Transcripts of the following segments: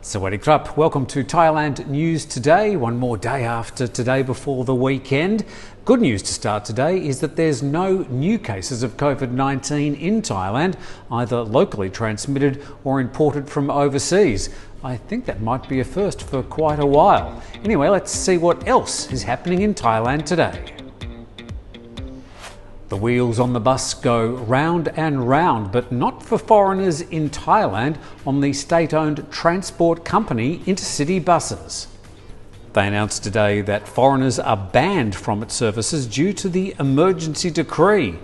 Sawadee krap. Welcome to Thailand News Today. One more day after today before the weekend. Good news to start today is that there's no new cases of COVID-19 in Thailand, either locally transmitted or imported from overseas. I think that might be a first for quite a while. Anyway, let's see what else is happening in Thailand today. The wheels on the bus go round and round, but not for foreigners in Thailand on the state-owned transport company Intercity buses. They announced today that foreigners are banned from its services due to the emergency decree.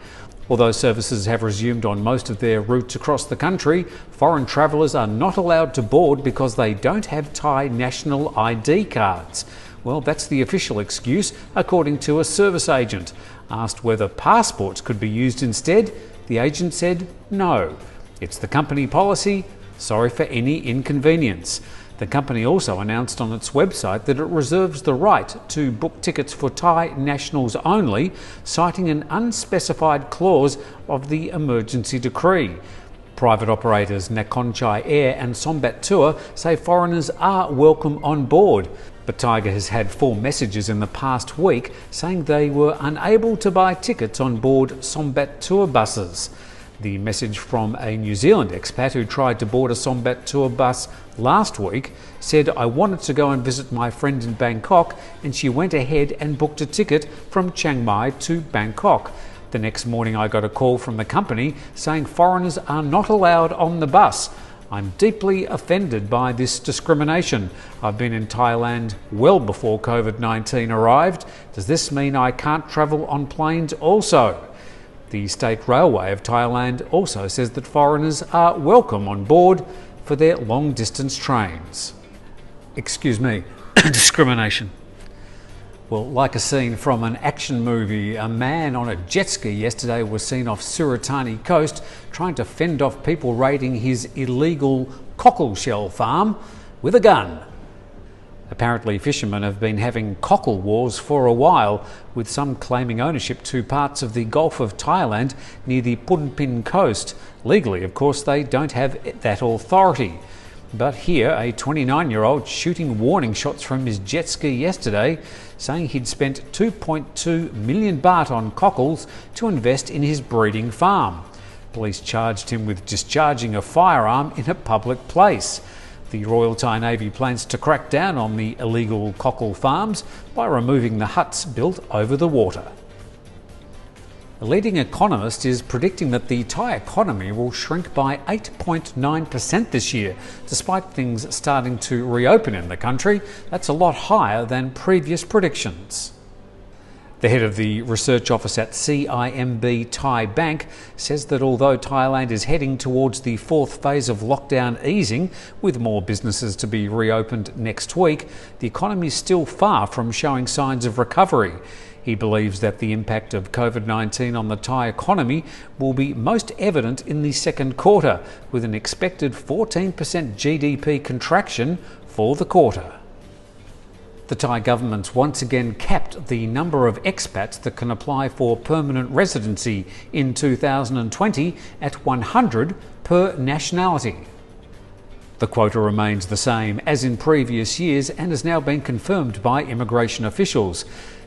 Although services have resumed on most of their routes across the country, foreign travellers are not allowed to board because they don't have Thai national ID cards. Well, that's the official excuse, according to a service agent. Asked whether passports could be used instead, the agent said no. It's the company policy, sorry for any inconvenience. The company also announced on its website that it reserves the right to book tickets for Thai nationals only, citing an unspecified clause of the emergency decree. Private operators Nakhonchai Air and Sombat Tour say foreigners are welcome on board. But Thaiger has had 4 messages in the past week saying they were unable to buy tickets on board Sombat Tour buses. The message from a New Zealand expat who tried to board a Sombat Tour bus last week said, "I wanted to go and visit my friend in Bangkok, and she went ahead and booked a ticket from Chiang Mai to Bangkok. The next morning I got a call from the company saying foreigners are not allowed on the bus. I'm deeply offended by this discrimination. I've been in Thailand well before COVID-19 arrived. Does this mean I can't travel on planes also?" The State Railway of Thailand also says that foreigners are welcome on board for their long-distance trains. Excuse me, discrimination. Well, like a scene from an action movie, a man on a jet ski yesterday was seen off Suratani coast trying to fend off people raiding his illegal cockle shell farm with a gun. Apparently, fishermen have been having cockle wars for a while, with some claiming ownership to parts of the Gulf of Thailand near the Phunpin coast. Legally, of course, they don't have that authority. But here, a 29-year-old shooting warning shots from his jet ski yesterday, saying he'd spent 2.2 million baht on cockles to invest in his breeding farm. Police charged him with discharging a firearm in a public place. The Royal Thai Navy plans to crack down on the illegal cockle farms by removing the huts built over the water. A leading economist is predicting that the Thai economy will shrink by 8.9% this year. Despite things starting to reopen in the country, that's a lot higher than previous predictions. The head of the research office at CIMB Thai Bank says that although Thailand is heading towards the 4th phase of lockdown easing, with more businesses to be reopened next week, the economy is still far from showing signs of recovery. He believes that the impact of COVID-19 on the Thai economy will be most evident in the second quarter, with an expected 14% GDP contraction for the quarter. The Thai government once again capped the number of expats that can apply for permanent residency in 2020 at 100 per nationality. The quota remains the same as in previous years and has now been confirmed by immigration officials.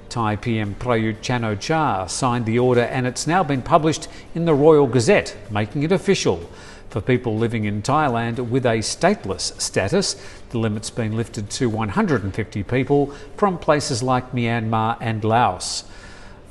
Thai PM Prayut Chan-o-cha signed the order and it's now been published in the Royal Gazette, making it official. For people living in Thailand with a stateless status, the limit's been lifted to 150 people from places like Myanmar and Laos.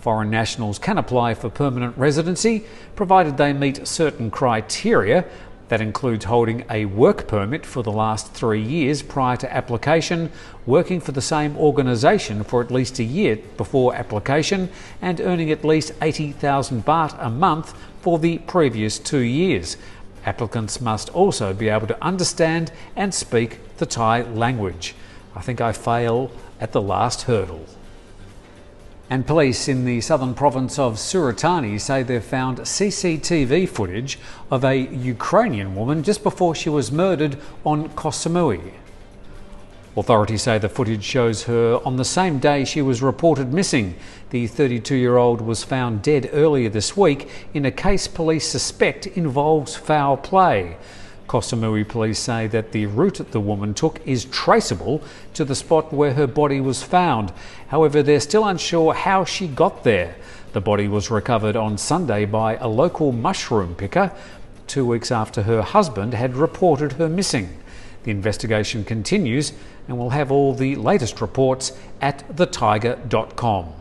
Foreign nationals can apply for permanent residency, provided they meet certain criteria. That includes holding a work permit for the last 3 years prior to application, working for the same organisation for at least a year before application, and earning at least 80,000 baht a month for the previous 2 years. Applicants must also be able to understand and speak the Thai language. I think I fail at the last hurdle. And police in the southern province of Suratani say they've found CCTV footage of a Ukrainian woman just before she was murdered on Koh Samui. Authorities say the footage shows her on the same day she was reported missing. The 32-year-old was found dead earlier this week in a case police suspect involves foul play. Koh Samui police say that the route the woman took is traceable to the spot where her body was found. However, they're still unsure how she got there. The body was recovered on Sunday by a local mushroom picker, 2 weeks after her husband had reported her missing. The investigation continues, and we'll have all the latest reports at thetiger.com.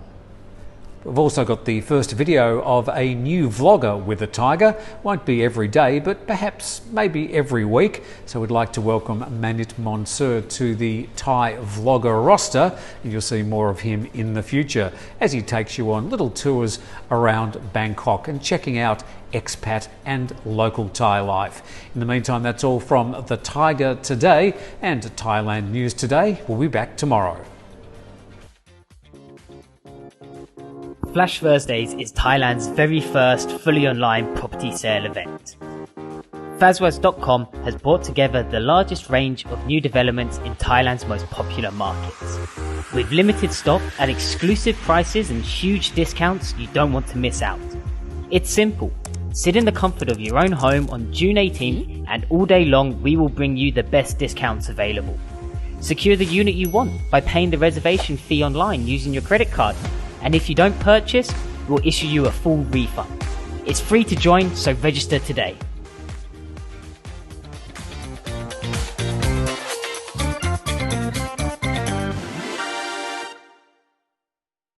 We've also got the first video of a new vlogger with a tiger. Won't be every day, but perhaps maybe every week. So we'd like to welcome Manit Monsur to the Thai vlogger roster, and you'll see more of him in the future as he takes you on little tours around Bangkok and checking out expat and local Thai life. In the meantime, that's all from the Thaiger today and Thailand News Today. We'll be back tomorrow. Flash Thursdays is Thailand's very first fully online property sale event. Fazwas.com has brought together the largest range of new developments in Thailand's most popular markets. With limited stock at exclusive prices and huge discounts you don't want to miss out. It's simple. Sit in the comfort of your own home on June 18th and all day long we will bring you the best discounts available. Secure the unit you want by paying the reservation fee online using your credit card. And if you don't purchase, we'll issue you a full refund. It's free to join, so register today.